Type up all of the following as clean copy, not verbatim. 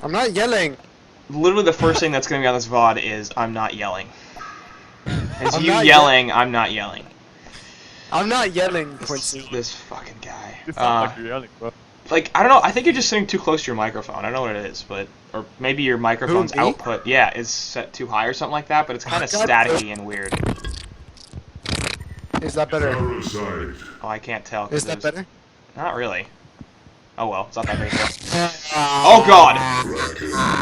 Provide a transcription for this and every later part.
I'm not yelling. Literally the first thing that's going to be on this VOD is I'm not yelling. As I'm you not yelling, I'm not yelling. I'm not yelling, Quincy. This fucking guy. You sound like you're yelling, bro. Like, I don't know, I think you're just sitting too close to your microphone. I don't know what it is, but... Or maybe your microphone's me? output, yeah, is set too high or something like that, but it's kind of God. staticky and weird. Is that better? Oh, I can't tell. Is that better? Not really. Oh well, it's not that big a deal. Oh god!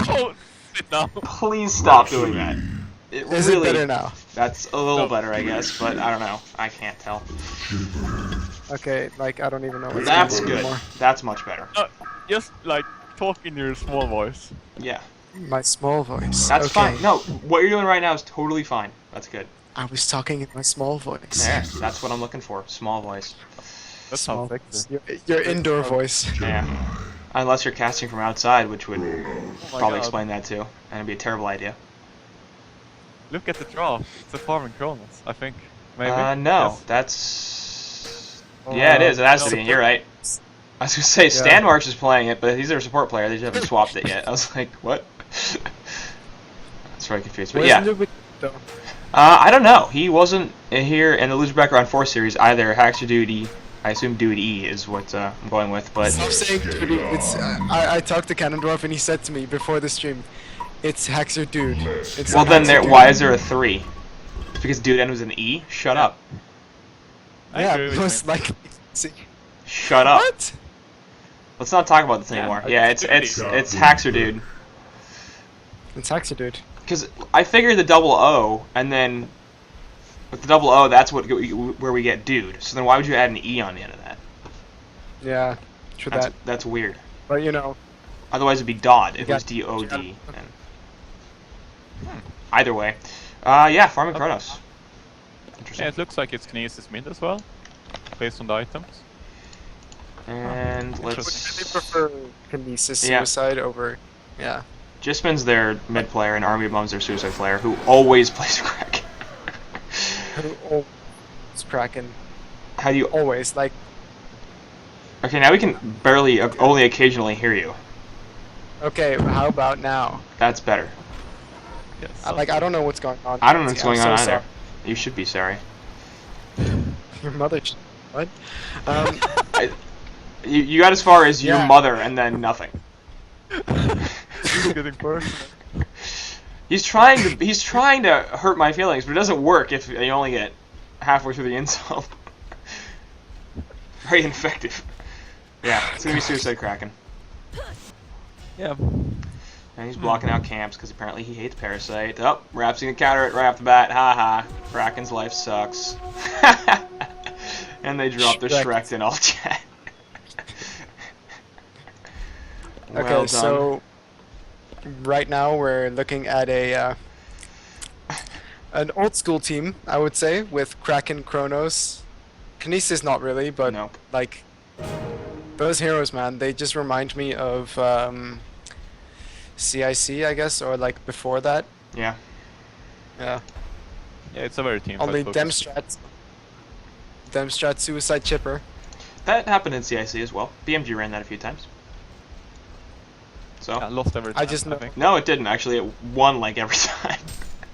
Oh, sit down. Please stop doing that. Is it better now? That's a little better, I guess, but I don't know. I can't tell. Okay, like I don't even know what's That's going on good. anymore. That's much better. Just like talk in your small voice. Yeah. My small voice. That's okay. fine. No, what you're doing right now is totally fine. That's good. I was talking in my small voice. There, that's what I'm looking for. Small voice. That's Small how sexy. voice. Your indoor voice. Yeah. Unless you're casting from outside, which would my probably God. explain that too. And it'd be a terrible idea. Look at the draw. It's a farming Kronos, I think. Maybe. No, Yes. that's... Yeah, it is. It has to be. You're right. I was gonna say, Stanmarks is playing it, but he's their support player. They just haven't swapped it yet. I was like, what? That's very confused. But Where's yeah. Lubick, though? I don't know. He wasn't here in the Loser Background 4 series either. Haxer Duty, I assume Dude E is what I'm going with, but... Stop saying dude. It's, I talked to Canondorf and he said to me before the stream, it's Haxer Dude. It's Well not then, Haxer Dude. why is there a 3? It's because Dude N was an E? Shut up. I Yeah, agree with most you. likely. See. Shut up. What? Let's not talk about this anymore. Yeah, it's Haxer Dude. It's Haxer Dude. Because I figured the double O, and then with the double O, that's where we get Dude. So then why would you add an E on the end of that? Yeah, true that. That's weird. But you know, Otherwise it'd be Dodd if it Yeah. was D-O-D. Either way. Yeah, Farming Kronos. Interesting. Yeah, it looks like it's Kinesis mid as well, based on the items. And would let's... really prefer Kinesis Yeah. Suicide over. Yeah. Jismin's their mid player, and Army of Bums their suicide player, who always plays Crack. It's cracking. How do you... Always. Like, Okay, now we can barely, only occasionally hear you. okay, how about now? That's better. Yes. Like, I don't know what's going on. I don't know what's I'm going on so either. sorry. You should be sorry. Your mother. What? You got as far as your Yeah. mother and then nothing. It's getting personal. He's trying to hurt my feelings, but it doesn't work if you only get halfway through the insult. Very ineffective. Yeah, it's gonna be Suicide Kraken. Yeah. And he's blocking out camps because apparently he hates Parasite. Oh, Rap's gonna counter it right off the bat. Haha. Kraken's life sucks. And they drop their Shrek in all chat. Well Okay, done. so right now we're looking at a an old school team, I would say, with Kraken, Kronos, Kinesis not really, but Nope. like those heroes, man, they just remind me of CIC, I guess, or like before that. Yeah. Yeah. Yeah, it's a very team Only fight Demstrat Suicide Chipper. That happened in CIC as well. BMG ran that a few times. So. Yeah, lost every time, I just know. think. No, it didn't actually. It won like every time.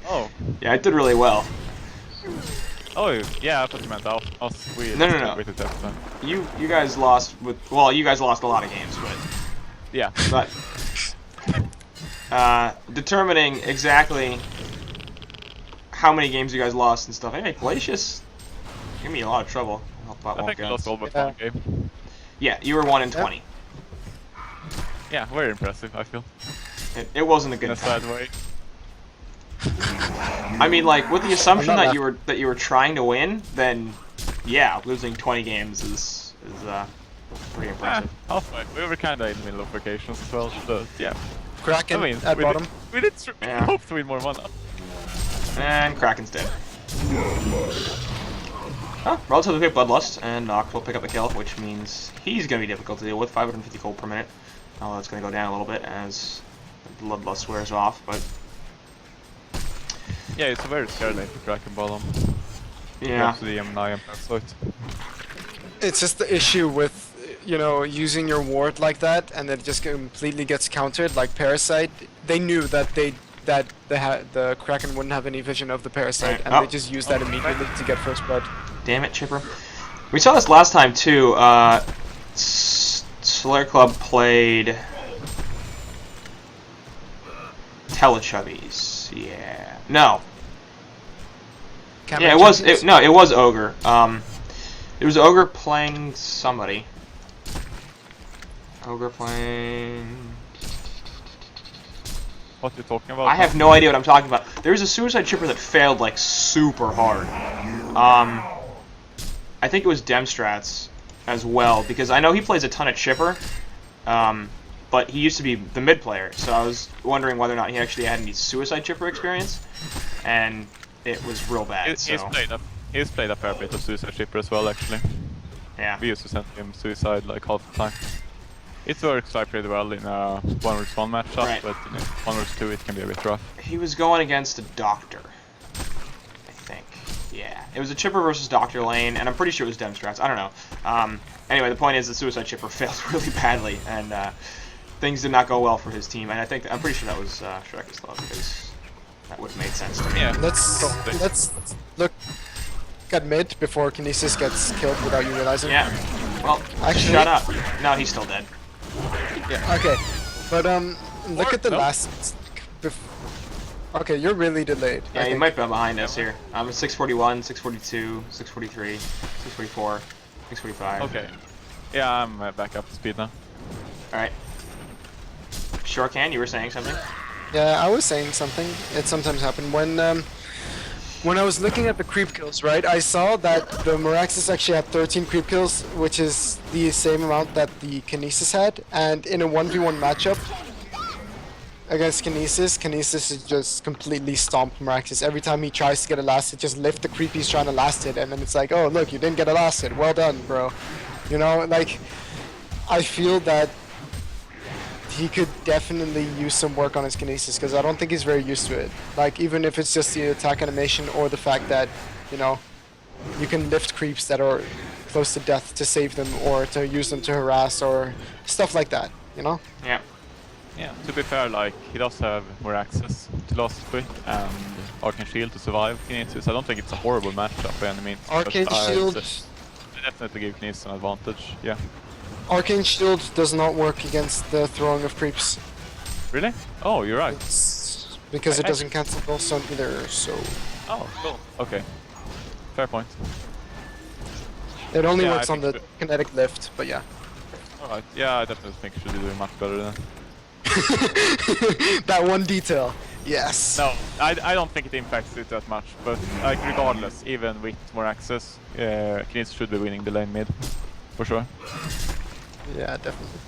Oh. Yeah, it did really well. Oh, yeah, I thought you meant out. I was weird. No. With it that time. You guys lost with you guys lost a lot of games, Yeah. but determining exactly how many games you guys lost and stuff. Hey, Glacius, give me a lot of trouble. I think I lost all but Yeah. one game. Yeah, you were 1 in 20. Yeah, very impressive, I feel. It wasn't a In good a time. sad way. I mean, like with the assumption I'm not that you were trying to win, then yeah, losing 20 games is pretty impressive. Halfway. We were kinda in the middle of vacations as well, but yeah. Kraken I mean, at we bottom. did Yeah. hope to win more mana. And Kraken's dead. Oh, relatively quick Bloodlust, and Noct will pick up a kill, which means he's going to be difficult to deal with, 550 gold per minute. Although it's going to go down a little bit as the Bloodlust wears off, but... Yeah, it's a very scary lane for Kraken bottom. Yeah. To the M9 Parasite. It's just the issue with you know, using your ward like that, and it just completely gets countered like Parasite. They knew that the Kraken wouldn't have any vision of the Parasite, Right. and they just used that immediately to get first blood. Damn it, Chipper. We saw this last time too. Solaire Club played Teletubbies. Yeah. No. Yeah, it was. It was Ogre. It was Ogre playing somebody. Ogre playing. What you talking about? I have no idea what I'm talking about. There was a Suicide Chipper that failed like super hard. I think it was Demstrats as well, because I know he plays a ton of Chipper, but he used to be the mid player, so I was wondering whether or not he actually had any Suicide Chipper experience, and it was real bad. He's played a fair bit of Suicide Chipper as well, actually. Yeah. We used to send him Suicide like half the time. It works like pretty well in a 1v1 matchup, Right. but in a 1v2 it can be a bit rough. He was going against a Doctor, I think. Yeah, it was a Chipper versus Doctor lane, and I'm pretty sure it was Demstrats. I don't know. Anyway, the point is the Suicide Chipper failed really badly, and things did not go well for his team. And I'm pretty sure that was Shrek as well, because that would have made sense to me. Yeah. Let's look at mid before Kinesis gets killed without you realizing. Yeah. Well, Actually- shut up. No, he's still dead. Yeah. Okay. But look at the last. Okay, you're really delayed. Yeah, I he think. might be behind us here. I'm at 641, 642, 643, 644, 645. Okay. Yeah, I'm back up to speed now. Alright. Sure can, you were saying something? Yeah, I was saying something. It sometimes happened when I was looking at the creep kills, right? I saw that the Meraxes actually had 13 creep kills, which is the same amount that the Kinesis had, and in a 1v1 matchup against Kinesis is just completely stomped Meraxes. Every time he tries to get a last hit, just lift the creep he's trying to last hit, and then it's like, oh look, you didn't get a last hit. Well done, bro. You know, like, I feel that he could definitely use some work on his Kinesis, because I don't think he's very used to it. Like, even if it's just the attack animation or the fact that, you know, you can lift creeps that are close to death to save them or to use them to harass or stuff like that, you know? Yeah. Yeah, to be fair, like, he does have more access to Last Quick and Arcane Shield to survive Kinesis. I don't think it's a horrible matchup by any means. but Arcane I Shield... definitely give Kinesis an advantage, yeah. Arcane Shield does not work against the throwing of creeps. Really? Oh, you're right. It's because it doesn't cancel Ghost Stone either, so... Oh, cool. Okay. Fair point. It only Yeah, works I on the think kinetic lift, but yeah. Alright, yeah, I definitely think you should be doing much better than. That one detail. Yes. No, I don't think it impacts it that much, but like regardless, even with more access, Kinesis should be winning the lane mid, for sure. Yeah, definitely.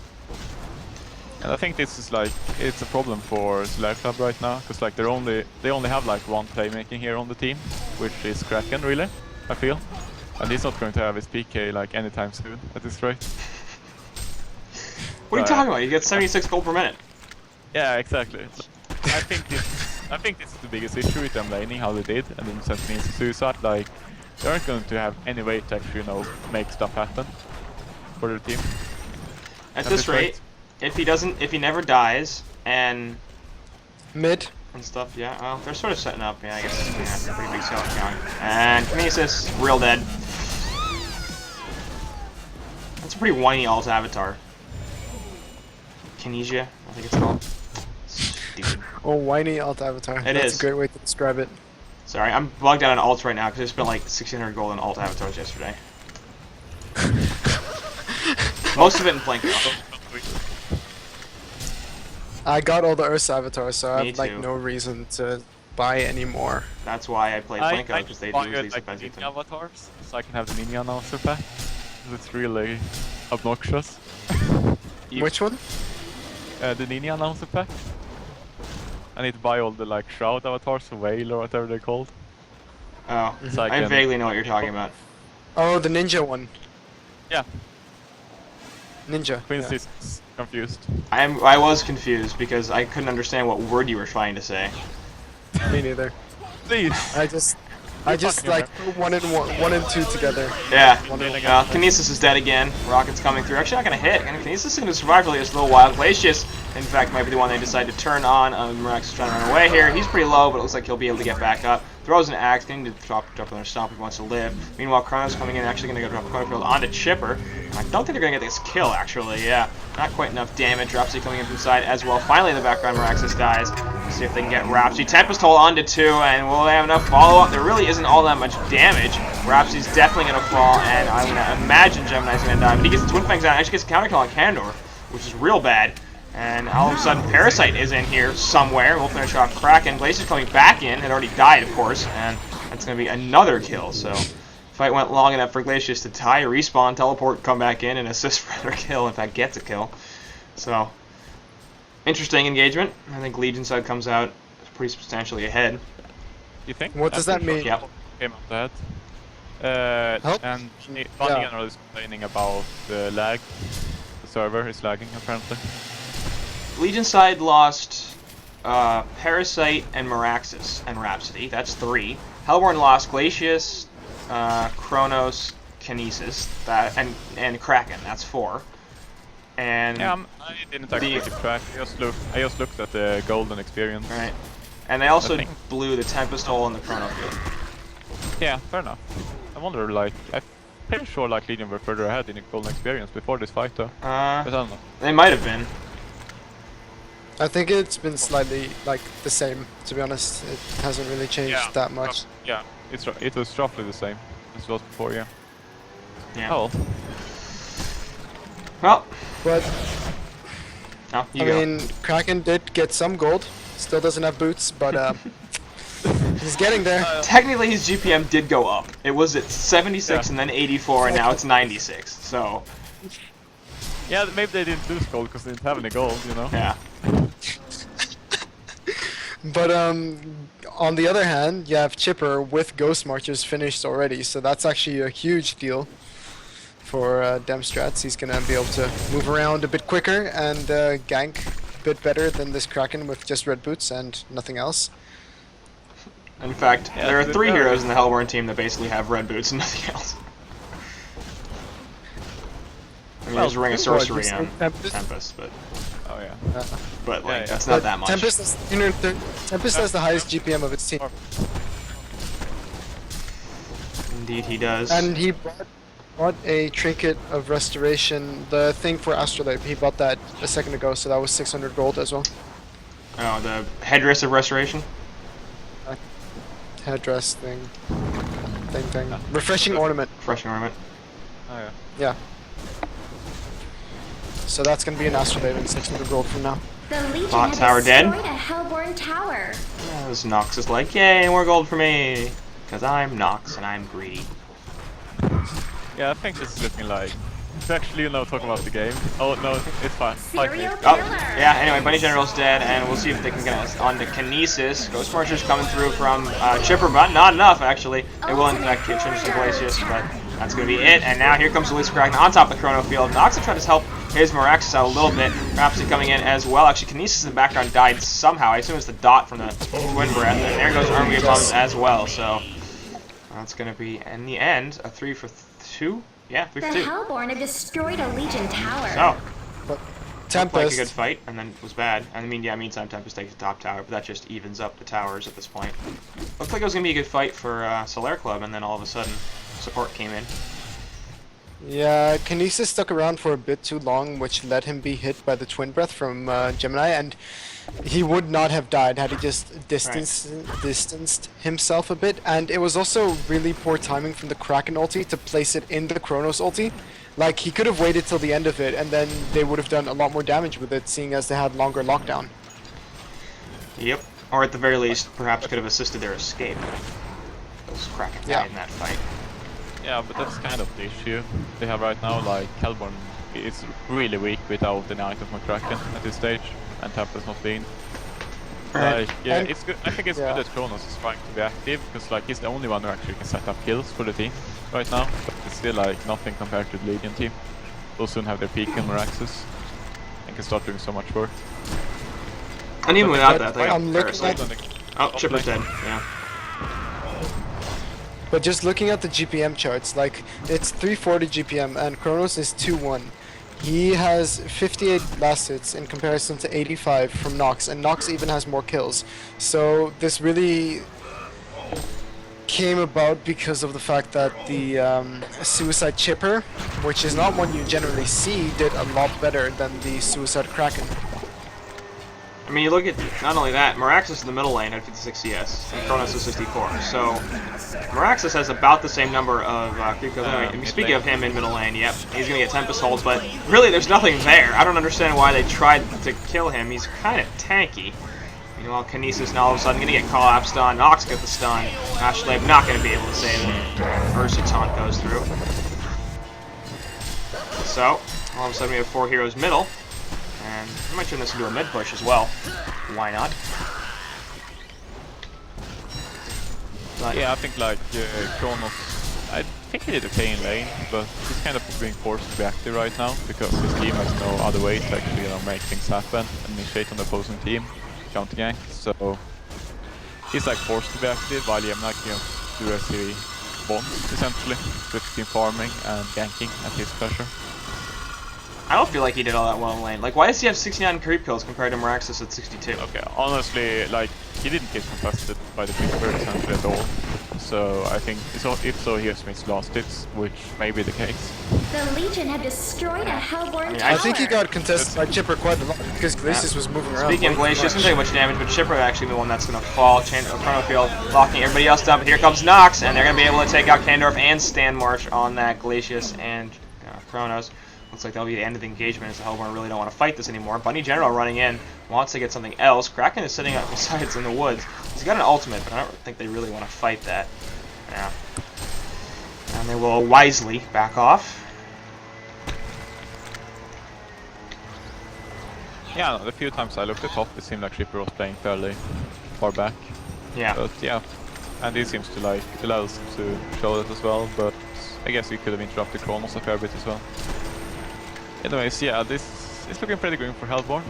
And I think this is like, it's a problem for Solaire Club right now, because like they only have like one playmaking here on the team, which is Kraken really, I feel. And he's not going to have his PK like anytime soon at this rate. What are you talking about? You get 76 gold per minute. Yeah, exactly. I think this is the biggest issue with them laning, how they did, and then sending into Suicide. Like, they aren't going to have any way to actually, you know, make stuff happen for their team. At this rate, if he never dies, and Mid. stuff, yeah, well, they're sort of setting up, yeah, I guess, pretty big scale count. And Kinesis, real dead. That's a pretty whiny alt avatar. Kinesia, I think it's called. Stupid. Oh, whiny alt avatar. That's is. a great way to describe it. Sorry, I'm bugged out on alts right now because I spent like 1,600 gold on alt avatars yesterday. Most of it in Plinko. I got all the Ursa avatars, so I Me have like too. no reason to buy any more. That's why I played Plinko, because they do buy these like expensive Ninja things. avatars, so I can have the Ninja announcer pack. It's really obnoxious. Which one? The Ninja announcer pack. I need to buy all the like Shroud avatars, Whale or whatever they're called. Oh, So I I can- vaguely know what you're talking about. Oh, the ninja one. Yeah, Ninja. Quincy Yeah. is confused. I was confused because I couldn't understand what word you were trying to say. Me neither. Please! I just I just like put one and two together. Yeah. One. Kinesis is dead again. Rocket's coming through. Actually, not gonna hit. And Kinesis is gonna survive for this little while. Glacius, in fact, might be the one they decide to turn on. Mirax is trying to run away here. He's pretty low, but it looks like he'll be able to get back up. Throws an axe, getting to drop another stomp if he wants to live. Meanwhile, Chrono's coming in, actually going to go drop Chronofield onto Chipper. I don't think they're going to get this kill, actually. Yeah, not quite enough damage. Rhapsody coming in from the side as well. Finally, in the background, Miraxis dies. Let's see if they can get Rhapsody. Tempest Hole onto 2, and will they have enough follow-up? There really isn't all that much damage. Rhapsody's definitely going to fall, and I'm going to imagine Gemini's going to die. But he gets the Twin Fangs out and actually gets a counter kill on Candor, which is real bad. And all of a sudden, Parasite is in here somewhere. We'll finish off Kraken. Glacius coming back in. Had already died, of course, and that's going to be another kill. So, fight went long enough for Glacius to die, respawn, teleport, come back in, and assist for another kill. In fact, gets a kill. So, interesting engagement. I think Legion side comes out pretty substantially ahead. You think? What does that mean? Yep. Came out ahead. Help? And Bunny General is complaining about the lag. The server is lagging, apparently. Legion side lost Parasite and Miraxis and Rhapsody. That's 3. Hellborn lost Glacius, Kronos, Kinesis, and Kraken. That's 4. And yeah, I didn't actually keep track. I just looked at the golden experience. Right. And they also blew the Tempest Hole and the Chronofield. Yeah, fair enough. I wonder, like, I'm pretty sure like Legion were further ahead in the golden experience before this fight, though. But I don't know. They might have been. I think it's been slightly like the same, to be honest. It hasn't really changed that much. Yeah, it was roughly the same as it was before, yeah. Yeah. Oh. Well. But I mean, Kraken did get some gold. Still doesn't have boots, but he's getting there. Technically, his GPM did go up. It was at 76 and then 84, and now it's 96. So. Yeah, maybe they didn't lose gold because they didn't have any gold, you know? Yeah. But on the other hand, you have Chipper with Ghost Marchers finished already, so that's actually a huge deal for Demstrats. He's gonna be able to move around a bit quicker and gank a bit better than this Kraken with just red boots and nothing else. In fact, there are 3 heroes in the Hellborn team that basically have red boots and nothing else. I mean, there's a Ring of Sorcery on Tempest, but... Oh yeah. But like, that's not that much. Tempest has the highest GPM of its team. Indeed he does. And he bought a Trinket of Restoration, the thing for Astrolabe. He bought that a second ago, so that was 600 gold as well. Oh, the Headdress of Restoration? Headdress thing. Refreshing Ornament. Refreshing Ornament. Oh yeah. Yeah. So that's gonna be an Astrolabe and 600 gold from now. The Legion Bot tower has dead. destroyed a Hellborn tower. Yeah, this Nox is like, yay, more gold for me! Because I'm Nox and I'm greedy. Yeah, I think this is looking like... It's actually, you know, talking about the game. Oh, no, it's fine. Serial Oh, killer. yeah, anyway, Bunny General's dead, and we'll see if they can get us onto Kinesis. Ghost Marcher's coming through from Chipper, but not enough, actually. They will, in fact, get changes to Glacius, but that's going to be it. And now here comes Elise Kraken on top of the Chrono Field. Nox tried to help his Miraxis out a little bit. Rhapsody coming in as well. Actually, Kinesis in the background died somehow. I assume it's the dot from the Twin Breath. And there goes Army of Bums as well, so that's going to be, in the end, a 3 for 2? Yeah, 3 The for 2. Hellborn have destroyed a Legion tower. So, But looked Tempest, like a good fight, and then was bad. I mean, yeah, meantime Tempest takes the top tower, but that just evens up the towers at this point. Looked like it was going to be a good fight for Solaire Club, and then all of a sudden, support came in. yeah, Kinesis stuck around for a bit too long, which let him be hit by the Twin Breath from Gemini, and he would not have died had he just distanced himself a bit. And it was also really poor timing from the Kraken ulti to place it in the Chronos ulti. Like, he could have waited till the end of it, and then they would have done a lot more damage with it, seeing as they had longer lockdown. Yep. Or at the very least, perhaps could have assisted their escape. Those Kraken died in that fight. Yeah, but that's kind of the issue they have right now. Like, Hellborn is really weak without any item from Kraken at this stage, and Tempest not being. Right. Like, yeah, And- it's good. I think it's good that Kronos is trying to be active, because like he's the only one who actually can set up kills for the team right now. But it's still like nothing compared to the Legion team. They'll soon have their peak in Miraxis and can start doing so much work. And even without that, they got I'm looking Parasite. at- Oh, Chipper's dead. Yeah. But just looking at the GPM charts, like it's 340 GPM and Kronos is 2-1. He has 58 last hits in comparison to 85 from Nox, and Nox even has more kills. So this really came about because of the fact that the Suicide Chipper, which is not one you generally see, did a lot better than the Suicide Kraken. I mean, you look at, not only that, Meraxis in the middle lane had 56 CS, and Kronos is 64. So, Meraxis has about the same number of creep kills. Anyway, speaking of him in middle lane, yep, he's going to get Tempest holds, but really there's nothing there. I don't understand why they tried to kill him. He's kind of tanky. Meanwhile, Kinesis now all of a sudden going to get call-out stun. Nox get the stun. Ashley not going to be able to save it. Mercy taunt goes through. So, all of a sudden we have 4 heroes middle. And I might turn this into a mid push as well. Why not? But Yeah, I think like Kronos, I think he did okay in lane, but he's kind of being forced to be active right now because his team has no other way to actually, you know, make things happen and initiate on the opposing team, counter gank. So he's like forced to be active while Yemnak, you know, do as he wants essentially, with team farming and ganking at his pleasure. I don't feel like he did all that well in lane. Like, why does he have 69 creep kills compared to Meraxis at 62? Okay, honestly, like, he didn't get contested by the Creeper essentially at all. So I think, if so, he has missed last hits, which may be the case. The Legion have destroyed a Hellborn I I think he tower. got contested by Chipper quite a lot because Glacius was moving around. Speaking of way too Glacius, doesn't much. take much damage, but Chipper actually the one that's going to fall. Chrono Field locking everybody else down, but here comes Nox, and they're going to be able to take out Kandorf and Stand March on that Glacius and Kronos. Looks like that'll be the end of the engagement as the Hellborn really don't want to fight this anymore. Bunny General running in, wants to get something else. Kraken is sitting up besides in the woods. He's got an ultimate, but I don't think they really want to fight that. Yeah. And they will wisely back off. Yeah, the few times I looked at top, it seemed like Shipper was playing fairly far back. Yeah. But yeah, and he seems to like allow us to show that as well, but I guess we could have interrupted Kronos a fair bit as well. Anyways, yeah, this is looking pretty good for Hellborn.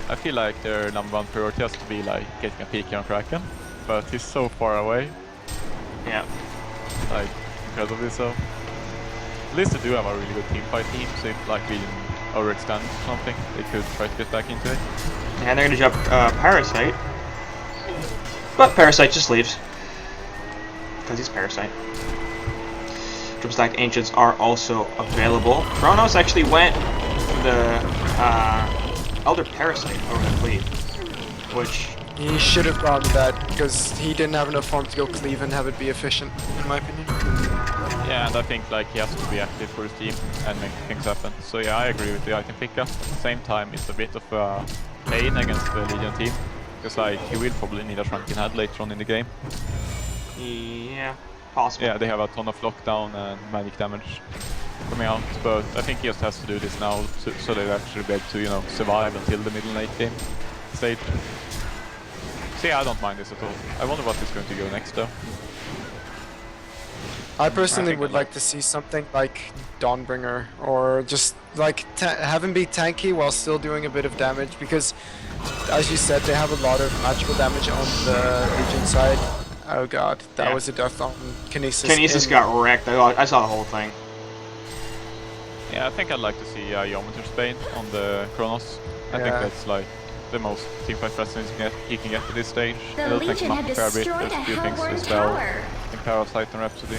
I feel like their #1 priority has to be like getting a peek on Kraken, but he's so far away, Yeah. like incredibly so. At least they do have a really good teamfight team, so if like we overextend or something, they could try to get back into it. And they're going to jump Parasite. But Parasite just leaves. Because he's Parasite. Triple Stack Ancients are also available. Kronos actually went for the Elder Parasite over the Cleave. Which, He should have gone to that because he didn't have enough farm to go cleave and have it be efficient, in my opinion. Yeah, and I think like he has to be active for his team and make things happen. So yeah, I agree with the item pickup. At the same time, it's a bit of a pain against the Legion team. Because like he will probably need a Shrunken Head later on in the game. yeah, possible. Yeah, they have a ton of lockdown and magic damage coming out, but I think he just has to do this now so they actually be able to, you know, survive until the middle late game stage. So yeah, I don't mind this at all. I wonder what is going to go next though. I personally think would I'd like to see something like Dawnbringer, or just like have him be tanky while still doing a bit of damage, because as you said, they have a lot of magical damage on the Legion side. Oh god, that Yeah. was a death on Kinesis. Kinesis got wrecked. I saw the whole thing. Yeah, I think I'd like to see Geometer Spain on the Kronos. I think Yeah. that's like the most teamfight presence he can get at this stage. The It'll take Legion him up have a fair bit. destroyed There's a a few things Hellborn as well tower. in Parasite and Rhapsody.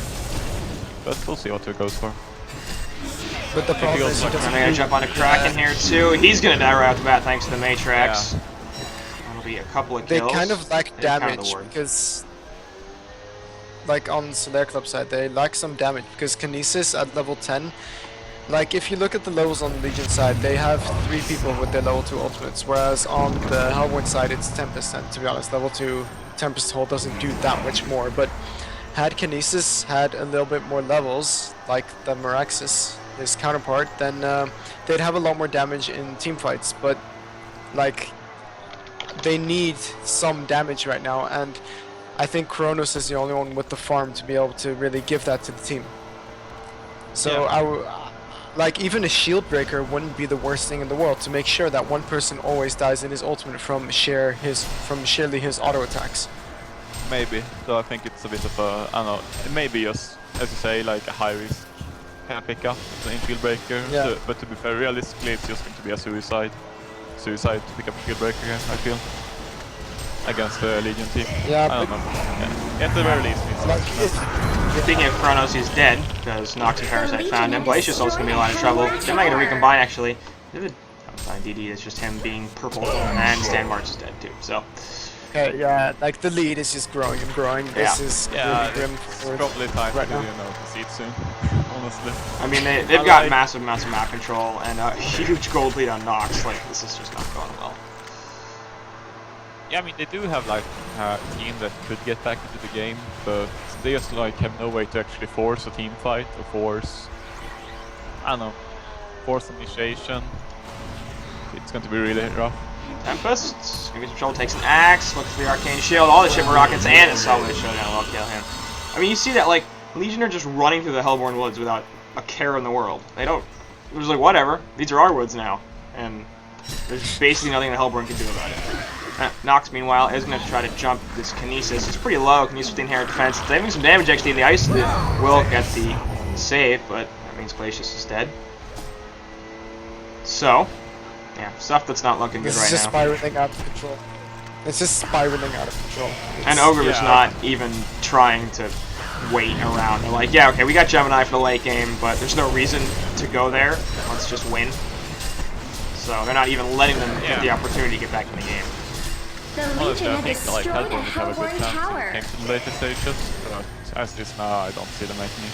But we'll see what it goes for. But the problem is he And doesn't they're gonna jump onto Kraken here too. He's gonna die right off the bat thanks to the Matrix. That'll be a couple of They kills. kind of lack It's kind of the damage worst. because, like on Solaire Club side, they lack some damage because Kinesis at level 10. Like if you look at the levels on the Legion side, they have 3 people with their level 2 ultimates, whereas on the Hellborn side it's Tempest, and to be honest, level 2 Tempest hold doesn't do that much more. But had Kinesis had a little bit more levels, like the Meraxis, his counterpart, then they'd have a lot more damage in team fights. But like they need some damage right now, and I think Kronos is the only one with the farm to be able to really give that to the team. So Yeah. like even a shield breaker wouldn't be the worst thing in the world to make sure that one person always dies in his ultimate from sheerly his auto attacks. maybe. So I think it's a bit of a, I don't know, it may be just, as you say, like a high risk pickup, an infield breaker. Yeah. But to be fair, realistically, it's just going to be a suicide to pick up a field breaker here, I feel, against the Legion team. Yeah, I don't know. Yeah. At the very least, it's like, Speaking of Chronos, he's dead because Nox and Parasite found him. Glacius also gonna be in a lot of trouble. They're not gonna recombine actually. DD, it's just him being purple, and Stan March is dead too. So okay, yeah, like the lead is just growing and growing. This is really grim it's for probably time right to, now. you know, concede soon, honestly. I mean, they've got massive map control and a huge gold lead on Nox. Like, this is just not going well. Yeah, I mean, they do have like a team that could get back into the game, but they just like have no way to actually force a team fight or force, I don't know, force initiation. It's going to be really rough. Tempest, gonna be some trouble, takes an axe, looks for the arcane shield, all the shipper rockets, and a solid showdown will kill him. I mean, you see that, like, Legion are just running through the Hellborn woods without a care in the world. They don't, they're just like, whatever, these are our woods now. And there's basically nothing the Hellborn can do about it. Nox, meanwhile, is going to try to jump this Kinesis. It's pretty low. Kinesis with the inherent defense. It's having some damage, actually. The ice will get the save, but that means Glacius is dead. So, yeah, stuff that's not looking good right now. This is just spiraling out of control. It's just spiraling out of control. And Ogre is not even trying to wait around. They're like, yeah, okay, we got Gemini for the late game, but there's no reason to go there. Let's just win. So they're not even letting them get the opportunity to get back in the game. The Honestly, Legion I have think like destroyed a Hellborn would have a good Hellborn chance tower. when it came to the later stages, but as it is now, I don't see them making it.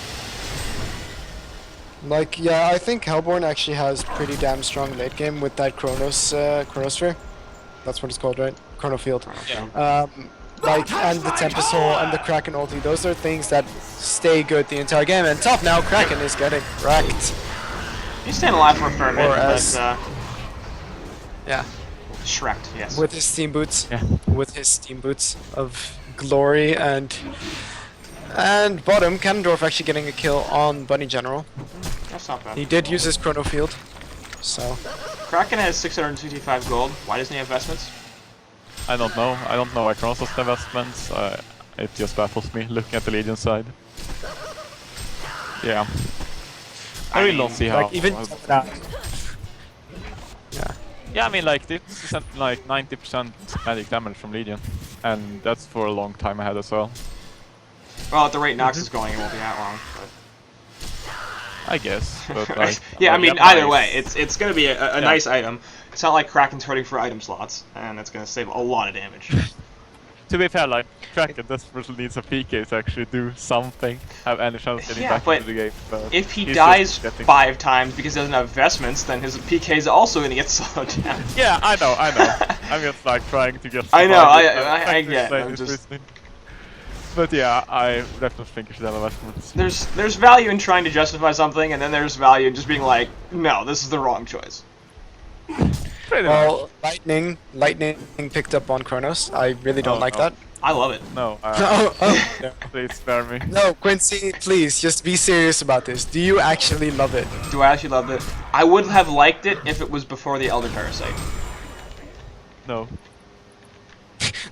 Like, yeah, I think Hellborn actually has pretty damn strong late game with that Chronosphere. That's what it's called, right? Chronofield. Yeah. Like, and the Tempest Hole and the Kraken ulti. Those are things that stay good the entire game. And top now, Kraken is getting wrecked. He's staying alive for a fair bit, but yeah. Shrek'd, yes. With his steam boots. Yeah. With his steam boots of glory and bottom, Cannondorf actually getting a kill on Bunny General. That's not bad. He did use his Chrono Field, so. Kraken has 665 gold. Why doesn't he have vestments? I don't know. I don't know why Kronos has the investments. It just baffles me looking at the Legion side. Yeah. I really don't see how. Like, even yeah. Yeah, I mean, like, this is like 90% magic damage from Legion, and that's for a long time ahead as well. Well, at the rate Nox is going, it won't be that long. But I guess, but like, yeah, I mean, yeah, either nice. way, it's gonna be a nice item. It's not like Kraken's hurting for item slots, and it's gonna save a lot of damage. To be fair, like, Kraken desperately needs a PK to actually do something, have any chance of getting back but into the game. But if he he's dies just getting... 5 times because he doesn't have vestments, then his PK is also gonna get slowed down. Yeah, I know. I'm just like trying to get. I know, I to get. explain I'm this just. reasoning. But yeah, I definitely think you should have investments. There's value in trying to justify something, and then there's value in just being like, no, this is the wrong choice. Pretty Well, Lightning picked up on Kronos. I really don't like that. I love it. No, No, please spare me. no, Quincy, please, just be serious about this. Do you actually love it? Do I actually love it? I would have liked it if it was before the Elder Parasite. No.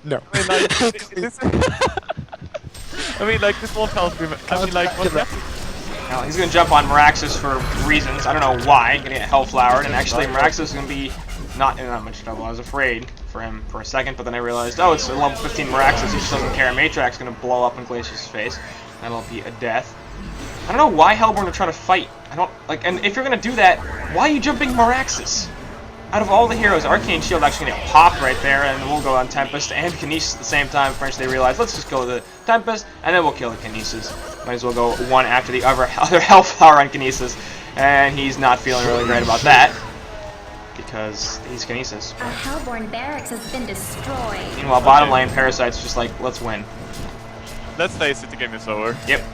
No. I mean, like, this, I mean, like, this won't help me. I mean, like, what happened? Now, he's gonna jump on Meraxis for reasons. I don't know why. Gonna get Hellflowered, and actually Meraxis is gonna be not in that much trouble. I was afraid for him for a second, but then I realized, oh, it's a level 15 Meraxis. He just doesn't care. Matriarch's gonna blow up in Glacius' face. That'll be a death. I don't know why Hellborn are trying to fight. I don't like. And if you're gonna do that, why are you jumping Meraxis? Out of all the heroes, Arcane Shield actually gonna get popped right there, and we'll go on Tempest and Kinesis at the same time. Eventually they realize, let's just go to the Tempest, and then we'll kill the Kinesis. Might as well go one after the other Hellflower on Kinesis, and he's not feeling really great about that, because he's Kinesis. A Hellborn barracks has been destroyed. Meanwhile, bottom lane, Parasite's just like, let's win. Let's face it, the game is over. Yep.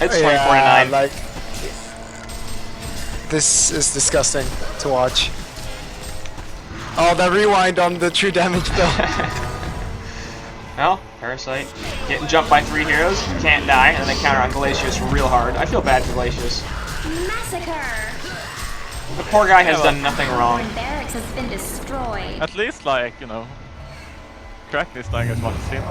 It's 24-9. Like, this is disgusting to watch. Oh, that rewind on the true damage though. Well, Parasite getting jumped by 3 heroes, can't die, and then counter on Glacius real hard. I feel bad for Glacius. Massacre. The poor guy has done nothing wrong. Hellborn barracks has been destroyed. At least, like, you know, Kraken is dying as much as him.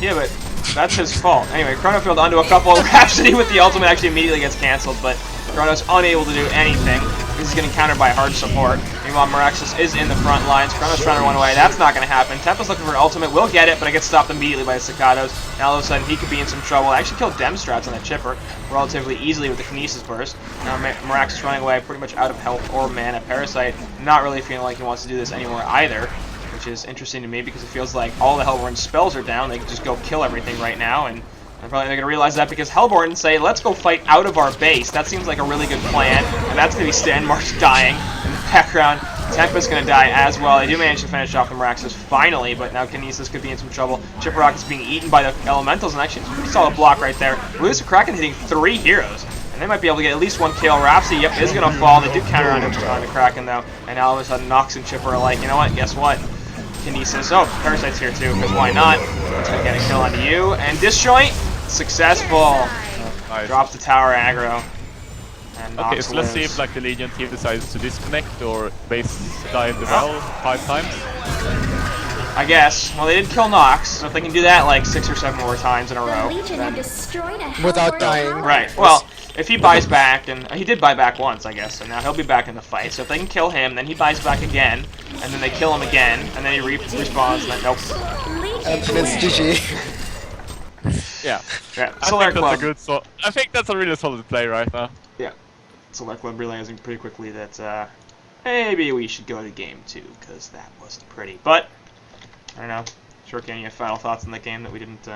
Yeah, but that's his fault. Anyway, Chronofield onto a couple. Rhapsody with the ultimate actually immediately gets cancelled, but Chrono's unable to do anything. This is getting countered by hard support. Meanwhile, Meraxis is in the front lines. Chrono's trying to run away. That's not going to happen. Tempa's looking for an ultimate. Will get it, but it gets stopped immediately by the Staccatos. Now all of a sudden he could be in some trouble. Actually killed Demstrats on that chipper relatively easily with the Kinesis burst. Now Meraxis running away, pretty much out of health or mana. Parasite not really feeling like he wants to do this anymore either, which is interesting to me because it feels like all the Hellborn spells are down. They can just go kill everything right now, and probably they're going to realize that because Hellborn say, let's go fight out of our base. That seems like a really good plan, and that's going to be Stanmarch dying in the background. Tempa's going to die as well. They do manage to finish off the Meraxis finally, but now Kinesis could be in some trouble. Chipper is being eaten by the Elementals, and actually it's a pretty solid block right there. Lose to Kraken hitting 3 heroes, and they might be able to get at least 1 kill. Rhapsody, yep, is going to fall. They do counter onto Kraken, though, and now all of a sudden Nox and Chipper are like, you know what, guess what? Kinesis. Oh, Parasite's here too, because why not? It's going to get a kill onto you, and Disjoint, successful. Nice. Drops the tower aggro. And Okay, Nox so let's see lives. if like the Legion team decides to disconnect or base dive the well 5 times. I guess. Well, they did kill Nox, so if they can do that like 6 or 7 more times in a The row. Legion have destroyed a Without Hellborn dying. tower. Right. Well, if he buys back, and he did buy back once, I guess, so now he'll be back in the fight. So if they can kill him, then he buys back again, and then they kill him again, and then he respawns, and then nope. Legion And it's win. GG. Yeah. Yeah. I Solaire think that's Club. a good I think that's a really solid play right now. Yeah. Solaire Club realizing pretty quickly that maybe we should go to game 2 because that wasn't pretty. But I don't know. Shrek, any final thoughts on the game that we didn't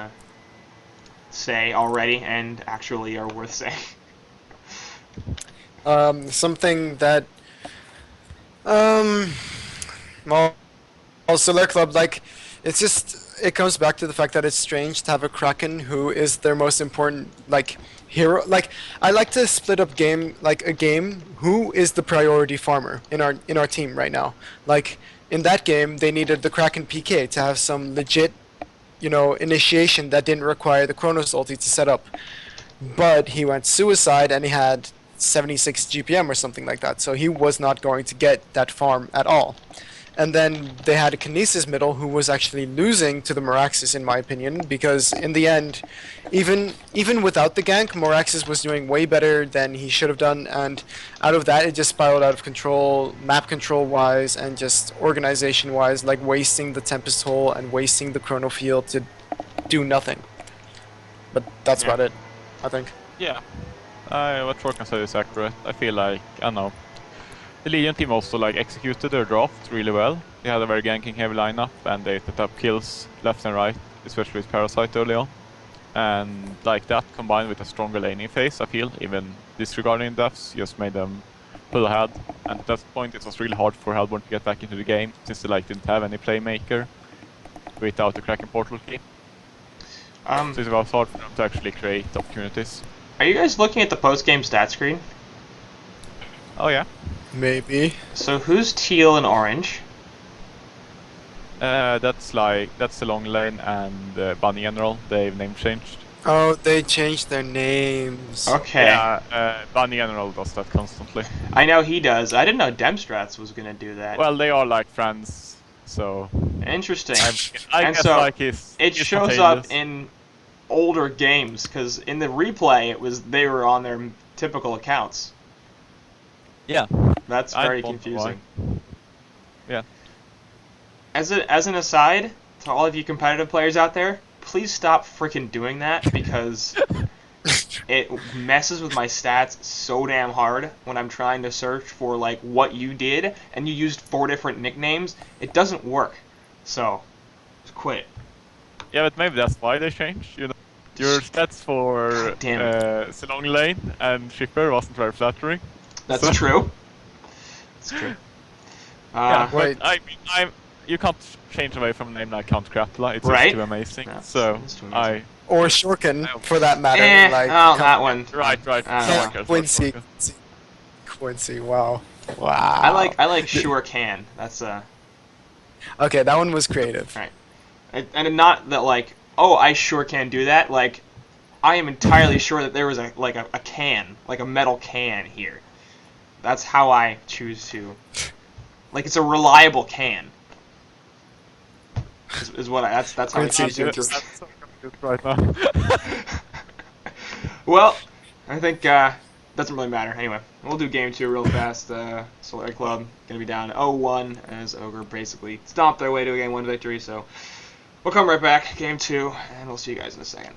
say already and actually are worth saying? Something that well, Solaire Club, like, it's just, it comes back to the fact that it's strange to have a Kraken who is their most important, like, hero. Like, I like to split up a game, who is the priority farmer in our team right now. Like, in that game, they needed the Kraken PK to have some legit, you know, initiation that didn't require the Chronos ulti to set up. But he went suicide and he had 76 GPM or something like that, so he was not going to get that farm at all. And then they had a Kinesis middle who was actually losing to the Meraxis, in my opinion, because in the end, even without the gank, Meraxis was doing way better than he should have done, and out of that it just spiraled out of control, map control wise and just organization wise, like wasting the Tempest Hole and wasting the Chrono Field to do nothing. But that's about it, I think. Yeah. What Shorkan said is accurate. I feel like, I don't know, the Legion team also like executed their draft really well. They had a very ganking heavy lineup and they set up kills left and right, especially with Parasite early on. And like that combined with a stronger laning phase, I feel, even disregarding deaths, just made them pull ahead. And at that point it was really hard for Hellborn to get back into the game since they like didn't have any playmaker without the Kraken portal key. So it was hard for them to actually create opportunities. Are you guys looking at the post-game stat screen? Oh yeah. Maybe. So who's teal and orange? That's the long lane and Bunny General. They've name changed. Oh, they changed their names. Okay. Yeah, Bunny General does that constantly. I know he does. I didn't know Demstrats was gonna do that. Well, they are like friends, so Interesting. I And guess so like it he's shows up contagious. in older games because in the replay they were on their typical accounts. Yeah. That's I very don't know confusing. Yeah. As an aside to all of you competitive players out there, please stop freaking doing that because it messes with my stats so damn hard when I'm trying to search for like what you did and you used 4 different nicknames. It doesn't work. So, just quit. Yeah, but maybe that's why they changed. You know, your stats for damn Long Lane and Shipper wasn't very flattering. That's So- true. That's true. Yeah, Wait. but you can't change away from a name like Count Crapula. It's Right. just too amazing. Yeah, so it's too amazing. Or Shorken, for that matter. Like, that one. Right. I don't Yeah, know. Quincy. Quincy, wow. Wow. I like sure can. That's Okay, that one was creative. right. And not that like, oh, I sure can do that. Like, I am entirely sure that there was a can, like a metal can here. That's how I choose to. Like, it's a reliable can. is what that's how I Great see season. it. That's so confused right now. Well, I think doesn't really matter. Anyway, we'll do game 2 real fast. Solaire Club gonna be down 0-1 as Ogre basically stomped their way to a game 1 victory. So we'll come right back, game 2, and we'll see you guys in a second.